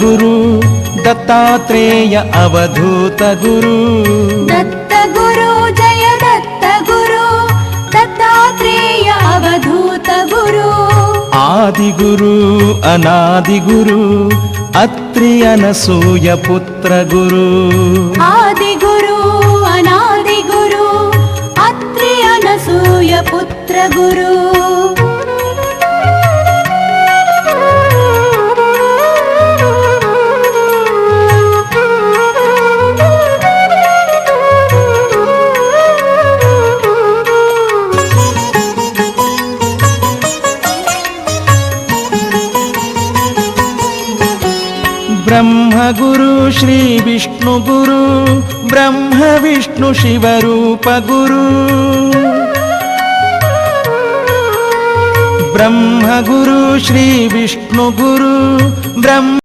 ಗುರು ದತ್ತಾತ್ರೇಯ ಅವಧೂತ ಗುರು. ದತ್ತ ಗುರು ಜಯ ದತ್ತ ಗುರು ದತ್ತಾತ್ರೇಯ ಅವಧೂತ ಗುರು. ಆದಿಗುರು ಅನಾದಿಗುರು ಅತ್ರಿ ಅನಸೂಯ ಪುತ್ರ ಗುರು. ಆದಿಗುರು ಅನಾದಿಗುರು ಅತ್ರಿ ಅನಸೂಯ ಪುತ್ರ ಗುರು. ಬ್ರಹ್ಮಗುರು ಶ್ರೀ ವಿಷ್ಣು ಗುರು ಬ್ರಹ್ಮ ವಿಷ್ಣು ಶಿವರೂಪ ಗುರು. ಬ್ರಹ್ಮಗುರು ಶ್ರೀ ವಿಷ್ಣು ಗುರು ಬ್ರಹ್ಮ